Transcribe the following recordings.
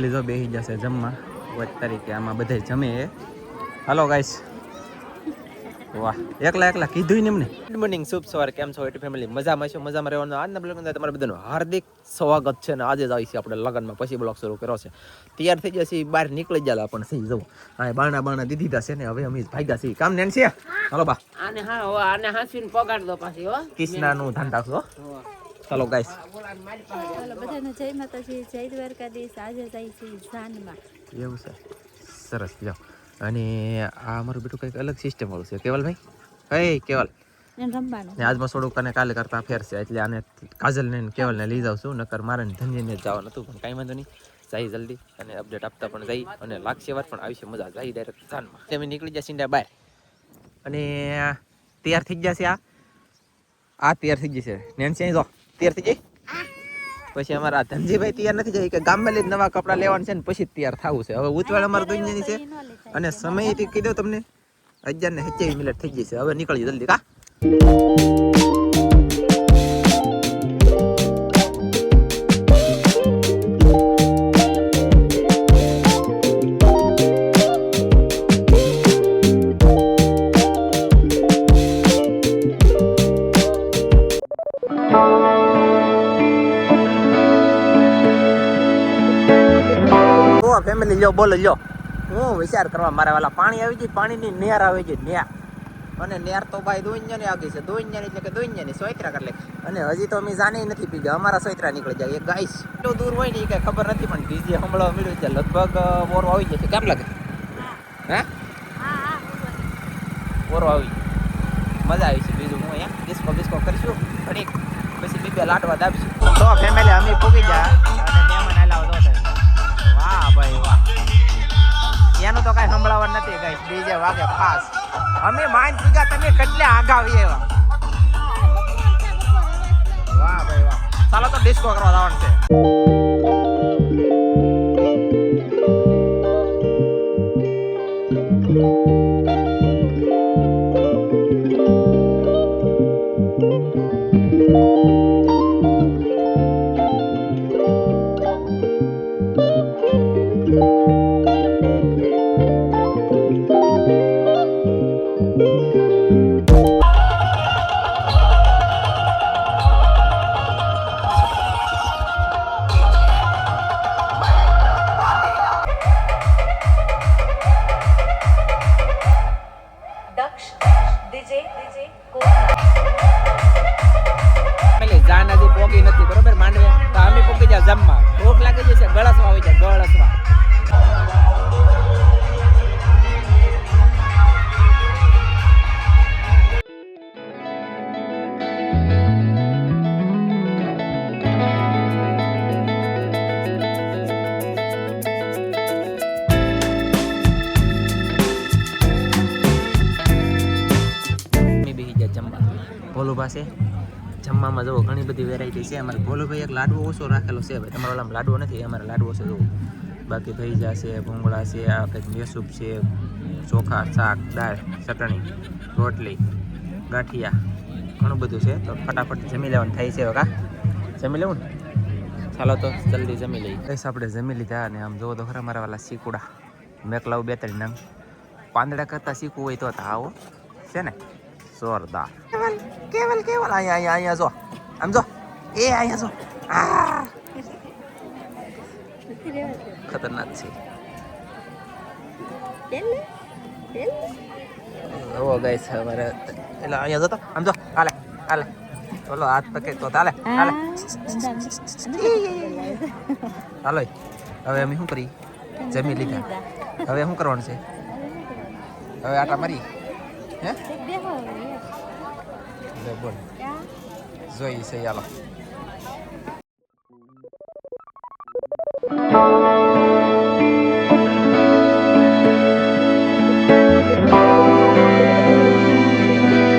Family જો બેસી જશે જમવા વચ તરીકે આમાં બધે જમે. હાલો ગાઈસ. વાહ એકલા એકલા કીધું ને એમને. ગુડ મોર્નિંગ શુભ સવાર, કેમ છો એટી ફેમિલી? મજામાં છો? મજામાં રહેવાનું. આજના બ્લોગની અંદર તમારા બધાનું હાર્દિક સ્વાગત છે ને આજે જ આવી છે આપણે લગ્નમાં, પછી બ્લોગ શરૂ કર્યો છે. તૈયાર થઈ જશે, બહાર નીકળી જાય પણ સહી જવું. હા બાણા દીધી છે ને હવે અમે ભાગ્યા છીએ કામ ને છે. હાલો બા આને હા હો આને હાસીને પગાડ દો પાછી હો કિસનાનું ધ્યાન રાખજો. ચાલો ગાઈસ. ચાલો બધાને જય માતાજી, જય દ્વારકાધીશ. આજે જાય છે જાનમાં. એવું છે, સરસ લ્યો. અને આ અમારું બેટું કંઈક અલગ સિસ્ટમ વાળું છે. કેવલભાઈ, હે કેવલ એને રમવાનું ને આજમાં થોડુંક અને કાલે કરતા ફેર છે, એટલે આને કાજલને કેવલને લઈ જાઉં છું. નકર મારે ધન્યને જવાનું હતું પણ કાંઈ વાંધો નહીં, જાય જલ્દી અને અપડેટ આપતા પણ જઈ અને લાગશે વાર પણ આવી છે મજા. જાય ડાયરેક્ટ જાનમાં તમે નીકળી જશે સીધા બહાર અને તૈયાર થઈ ગયા છે. આ તૈયાર થઈ જશે નેન્સી અહીં જો તૈયાર થઈ જાય. પછી અમારા ધનજીભાઈ તૈયાર નથી જાય કે ગામમાં લઈ નવા કપડા લેવાના છે ને પછી તૈયાર થવું છે. હવે ઉતવાળ અમારે દુનિયાની છે અને સમય કહી દો તમને 11:27 થઈ જશે. હવે નીકળી જલ્દી કા. ફેમિલી લ્યો બોલો લ્યો, હું વિચાર કરવા મારા વાલા પાણી આવી ગઈ, પાણીની નેર આવી ગઈ નેર. અને નેર તો ભાઈ દોઈન્યાની આવી છે, દોઈન્યાની એટલે કે દોઈન્યાની સોયત્રા કરી લે. અને હજી તો અમે જાને નથી પી ગયા, અમારા સોયત્રા નીકળી જાય. એક ગાઈસ એટલું દૂર હોય ને એ કઈ ખબર નથી પણ ડીજે હમણાં મળ્યું છે લગભગ ઓરો આવી જશે. કેમ લાગે? હે ઓરો આવી મજા આવી છે. બીજું હું અહીંયા ડિસ્કો કરીશું ઘડીક પછી બીબે લાડવા દાબીશું. તો ફેમિલી અમે પૂગી જાય અને મહેમાન આલાવ દો. વાહ ભાઈ વાહ, એનું તો કઈ સંભળાવવાનું નથી ગાઈસ, ડીજે વાગે ખાસ. અમે માઇન્ડ પૂગા, તમે કેટલે આગાવી એવા. વાહ ભાઈ વાહ, ચાલો તો ડિસ્કો કરવા જવાનું છે. જાન હજી પોગી નથી બરોબર માંડવે, તો અમે પોગી જાય જમવા. ભૂખ લાગી જશે, ગળસવા આવી જાય ગળસવા. ભોલું પાસે જમવામાં જુઓ ઘણી બધી વેરાયટી છે. અમારે ભોલુભાઈ એક લાડવો ઓછો રાખેલો છે ભાઈ, તમારા ઓલામાં લાડવો નથી, અમારે લાડવો છે જુઓ. બાકી ભૈજા છે, ભૂંગળા છે, આ કંઈક મેસૂપ છે, ચોખા, શાક, દાળ, ચટણી, રોટલી, ગાંઠિયા, ઘણું બધું છે. તો ફટાફટ જમી લેવાનું થાય છે. કા જમી લેવું ને? ચાલો તો જલ્દી જમી લઈએ. કઈશ આપણે જમી લીધા અને આમ જોવો તો ખરા મારા વાલા શીકુડા મેકલાવ 2-3 નંગ પાંદડા કરતા શીખવું હોય તો આવો છે ને જોરદાર. કેવલ અહીંયા જો, આમ જો એ અહીંયા જો, ખતરનાક છે. ઓ ગાઈસ અમારે એટલે અહીંયા જતો આમ જો હાલે હાલે બોલો હાથ પકડ તો હાલે હાલે. હાલો હવે અમે શું કરી? જમી લીધા, હવે શું કરવાનું છે? હવે આટા મારી હે બોલ જોઈ છે. ચાલો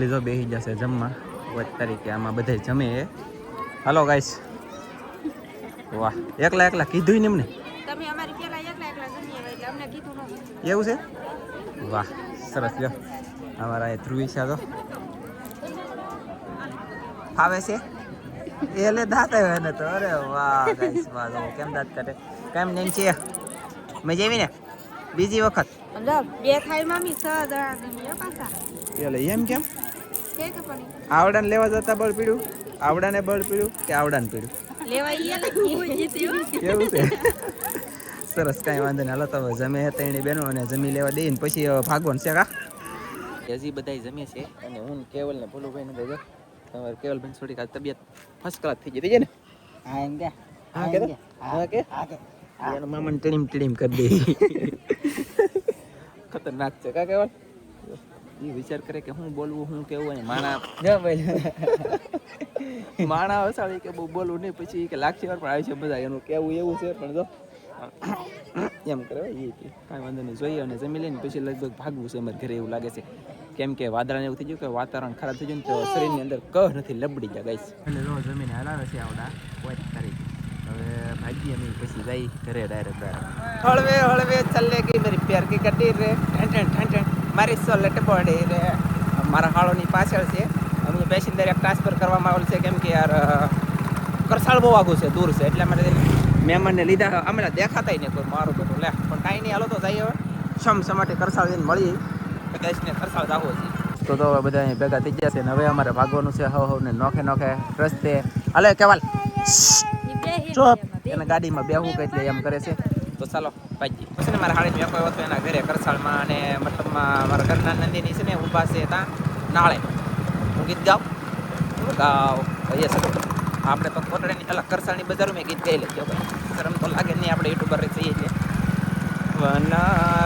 લીધો બેસી જશે જમવા વચ તરીકે આમાં બધે જમે. હાલો ગાઈસ. વાહ એકલા કીધું ને એમને. તમે અમારી પેલા એકલા જમીએ એટલે અમને કીધું ન. એવું છે? વાહ સરસ લ્યો. અમારા એ ધ્રુવી છે તો ફાવે છે એટલે દાંત આવે ને તો. અરે વાહ ગાઈસ વાહ, કેમ દાંત કાઢે. કેમ નેન્સી મજા આવી ને બીજી વખત બે ખાઈ મામી 6 દડા ગમી પાછા એટલે એમ કેમ છે કે પણ આવડાને લેવા જતા બળ પીડ્યું આવડાને બળ પીડ્યું કે આવડાને પીડ્યું લેવા ઈ હું જીત્યો કેવું છે સરસ કાંઈ વાંધો નહીં હાલો તો હવે જમે હતા એની બેનો અને જમી લેવા દઈએ ને પછી ભાગવાનું છે કા હજી બધા જમે છે અને હું કેવલ ને ભોલુભાઈ ને બધા તમારે કેવલભાઈ થોડીક આ તબિયત ફર્સ્ટ ક્લાસ થઈ ગઈ છે ને હા એમ કે હા કે હા કે એનો મામાને ટીડીમ ટીડીમ કરી દે ખતરનાક છે કા કેવલ એ વિચાર કરે કે હું બોલવું હું કેવું અને માણા વસાડી કે બહુ બોલવું નહીં પછી કે લાગશે વાર પણ આવી છે બધા એનું કેવું એવું છે પણ જો એમ કરે એ કાંઈ વાંધો નહીં જોઈએ અને જમી લઈને પછી લગભગ ભાગવું છે અમારે ઘરે એવું લાગે છે કેમ કે વાદળાને એવું થઈ ગયું કે વાતાવરણ ખરાબ થઈ ગયું ને તો શરીરની અંદર કહ નથી લબડી જાય ગાઈસ એટલે રોજ જમીને હલાવે છે આવડા વોચ કરી હવે ભાગીએ અમે પછી જઈ ઘરે ડાયરેક્ટ હળવે હળવે ચલે ગઈ મારી પ્યાર કી કટી રે ઠંઠણ મારી સોલટ બોડી રે મારા હાળોની પાછળ છે અમે બેસીને દરેક ટ્રાન્સફર કરવામાં આવેલ છે કેમ કે યાર કરસાળ બહુ આગું છે દૂર છે એટલે માટે મહેમાનને લીધા અમે દેખાતા નહીં કોઈ મારું બધું લે પણ કાંઈ નહીં હાલો તો જઈએ હવે સમસમાટે કરસાળ જઈને મળીએ કદાચને કરસાળ જાવો છે તો હવે બધા અહીં ભેગા થઈ ગયા છે ને હવે અમારે ભાગવાનું છે હવને નોખે નોખે રસ્તે હાલે કેવાલ ચોપ એને ગાડીમાં બેહવું કે એટલે એમ કરે છે તો ચાલો ભાજી પછી ને મારા હાડી વેપાર હતો એના ઘરે કરસાળમાં અને મતલબમાં મારા ઘરના નંદીની છે ને ઊભા છે ત્યાં નાળે હું ગીત ગાઉં એ સર આપણે તો કોટડાની અલગ કરસાળની બજારમાં મેં ગીત ગાઈ લેજો ભાઈ શરમ તો લાગે નહીં આપણે યુટ્યુબર છીએ એટલે વન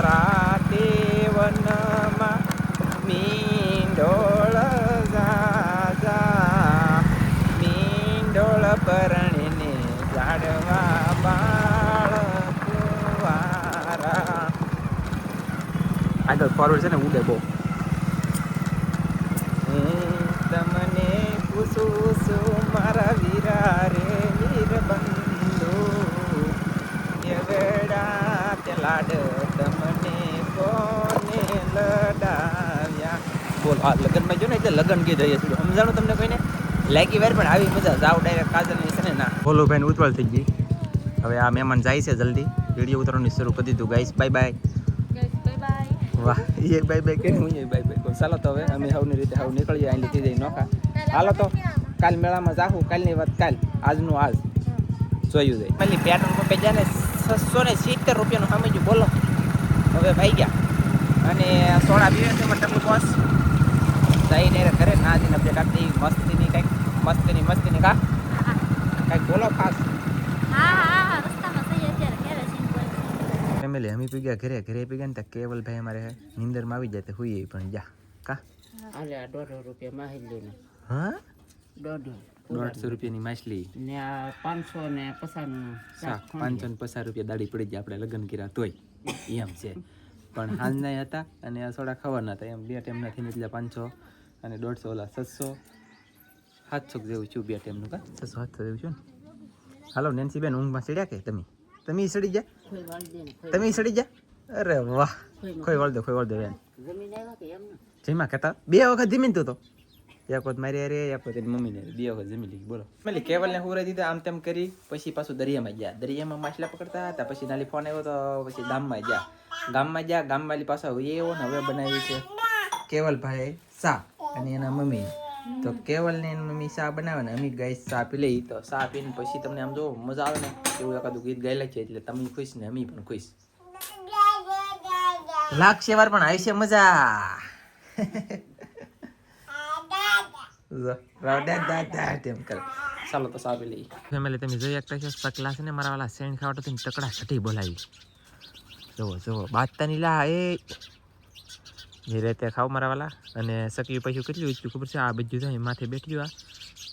રાતે વનમાં મીંડોળ જા મીંડોળ પરણીને ઝાડવા બાળ કુંવારા આગળ ફોરવર્ડ છે ને ઉડે બહુ તમને પૂછું છું મારા વીરા રે વીર બંધુ એવડા તે લાડ તમને કોને લડાવ્યા બોલ આ લગ્નમાં જો ને એટલે લગ્ન કીધું જઈએ છીએ સમજાણું તમને કોઈને લાગી વાર પણ આવી મજા જાવ ડાયરેક્ટ કાજલની છે ને ના ભોલુભાઈને ઉતવાળ થઈ ગઈ હવે આ મહેમાન જાય છે જલ્દી વિડીયો ઉતારવાનું શરૂ કરી દીધું ગાઈસ બાય બાય વાહ એ બાય બાય કે હું બાય બાય ચાલો તો હવે અમે હવની રીતે હવ નીકળીએ અહીં લીધી જઈ નોખા હાલો તો કાલ મેળામાં જાહું કાલની વાત કાલ આજનું આજ જોયું જાય પેલી પેટર્ન પર જાય ને 670 રૂપિયાનું સમજ્યું બોલો હવે ભાઈ ગયા અને સોડા પીવે છે મતલબ બોસ જઈને ઘરે ના જઈને અપડેટ આપી મસ્તીની કંઈક મસ્તીની કા કંઈક બોલો ખાસ ફેમિલી અમે પી ગયા ઘરે પી ગયા ને ત્યાં કેવલભાઈ અમારે નીંદરમાં આવી જાય તો હોઈએ પણ જા કા આલે 150 રૂપિયા માહિલી ને હા 150 રૂપિયાની માછલી ને આ 500 ને 50 શાક 550 રૂપિયા દાડી પડી જાય આપણે લગ્ન કર્યા તોય એમ છે પણ હાલ નહીં હતા અને આ સોડા ખાવાના હતા એમ બે ટાઈમના થઈને એટલે 500 અને 150 ઓલા 700 700 જેવું છું બે ટાઈમનું કા 600 700 જેવું છું ને હાલો નેન્સી બેન ઊંઘમાં ચડ્યા કે તમે સડી જા કોઈ વાળી દે ને તમે સડી જા અરે વાહ કોઈ વળ દે બેન જમીન આવ્યા કે એમ ને જેમાં કહેતા બે વખત જમીન તું તો એક વખત મારી અરે એક વખત એની મમ્મીને બે વખત જમી લીધી બોલો મેલી કેવલને હુરાઈ દીધા આમ તેમ કરી પછી પાછું દરિયામાં ગયા દરિયામાં માછલા પકડતા હતા પછી નાલી ફોન આવ્યો તો પછી ગામમાં ગામવાળી પાછા એવો ને હવે બનાવી છે કેવલભાઈ સા અને એના મમ્મી તો કેવલ ને એની મમ્મી ચા બનાવે ને અમે ગાય ચા પી લઈ તો ચા પીને પછી તમને આમ જો મજા આવે ને એવું એકાદું ગીત ગાયેલા છે એટલે તમે ખુશ ને અમે પણ ખુશ લાગશે વાર પણ આવી છે મજા ચાલો તો સાબી લઈ ફેમિલી તમે જોઈ એક ક્લાસ ને મારા વાલા સેણ ખાવા તો ટકડા છઠ્ઠી બોલાવી જોવો બાતતાની લા એ જે રીતે ખાવ મારા વાલા અને સકી પૈસું કેટલું ઊંચું ખબર છે આ બધું થાય માથે બેઠ્યું આ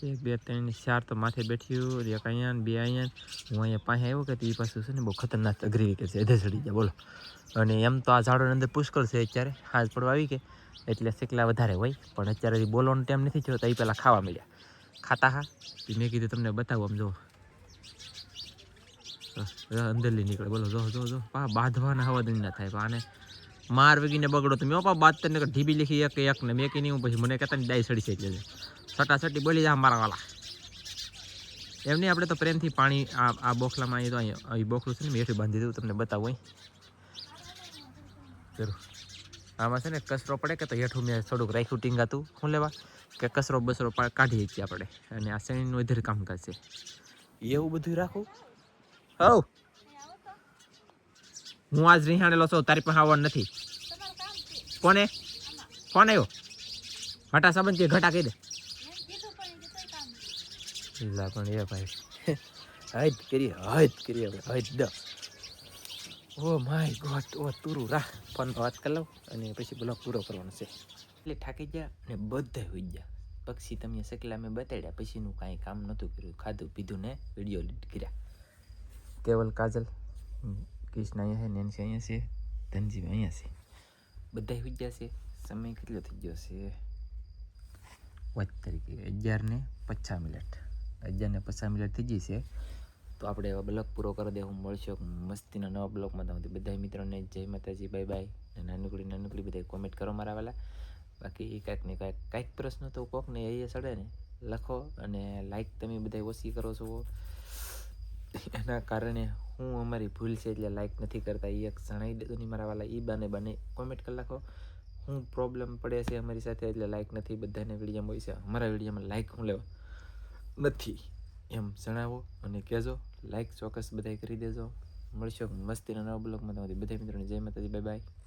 1 2 3 4 તો માથે બેઠ્યું એક અહીંયા 2 અહીંયા હું અહીંયા પાસે આવ્યો કે એ પાછું છે ને બહુ ખતરનાક અઘરી કે છે એધે ચડી જાય બોલો અને એમ તો આ ઝાડોની અંદર પુષ્કળ છે અત્યારે હાજ પડવા આવી કે એટલે શેકલા વધારે હોય પણ અત્યારે બોલવાનો ટાઈમ નથી થયો તો એ પહેલાં ખાવા મળ્યા ખાતા હા મેં કીધું તમને બતાવું આમ જો અંદરલી નીકળે બોલો જો બાંધવાના હવા દંડ ના થાય આને માર વેગીને બગડો તો મેં બાદ તને ઢીબી લીખી એક ને મેં કે નહીં હું પછી મને કહેતા ને ડાય સડી છે એટલે સટાસટી બોલી જા મારા વાલા એમની આપણે તો પ્રેમથી પાણી આ બોખલામાં અહીં તો અહીં બોખલું છે ને મેં હેઠું બાંધી દઉં તમને બતાવું અહીં જરૂર આમાં છે ને કચરો પડે કે તો હેઠું મેં થોડુંક રાખ્યું ટીંગાતું શું લેવા કે કચરો બસરો કાઢી શકીએ આપણે અને આ શેણીનું વધારે કામકાજ છે એવું બધું રાખું હવ હું આજ રિહાણેલો છું તારી પાસે આવવાનું નથી કોને ફોન આવ્યો ઘટા સંબંધ કે ઘટા કહી દે લા પણ એ ભાઈ હદ કરીએ આપણે હદ દ ઓ માય ગોડ ઓ તુરું રાહ ફોન વાત કરી લઉં અને પછી બ્લોગ પૂરો કરવાનો છે એટલે થાકી ગયા અને બધા હોઈ ગયા પક્ષી તમને શકલા મેં બતાડ્યા પછીનું કાંઈ કામ નહોતું કર્યું ખાધું પીધું ને વિડીયો એડિટ કર્યા કેવલ કાજલ કૃષ્ણ અહીંયા છે નેન્સી અહીંયા છે ધનજી અહીંયા છે બધા હોઈ ગયા છે સમય કેટલો થઈ ગયો છે વાત તરીકે 11:50 11:50 થઈ ગઈ છે તો આપણે એવા બ્લોગ પૂરો કરી દે હું મળશો મસ્તીના નવા બ્લોગમાં તમે બધા મિત્રોને જય માતાજી બાય બાય અને નાનકડી બધા કોમેન્ટ કરો મારા વાલા બાકી કાંઈક ને કાંઈક પ્રશ્ન તો કોકને એ સડે ને લખો અને લાઈક તમે બધા ઓછી કરો છો એના કારણે હું અમારી ભૂલ છે એટલે લાઈક નથી કરતા એ એક જણાવી દેતો નહીં મારા વાલા એ બાને કોમેન્ટ કરી લખો હું પ્રોબ્લેમ પડે છે અમારી સાથે એટલે લાઈક નથી બધાને વિડીયોમાં હોય છે અમારા વિડીયોમાં લાઈક હું લેવા નથી એમ જણાવો અને કહેજો લાઈક ચોક્કસ બધાય કરી દેજો મળશો મસ્તીના નવા બ્લોગમાં તમારી બધા મિત્રોને જય માતાજી બાય બાય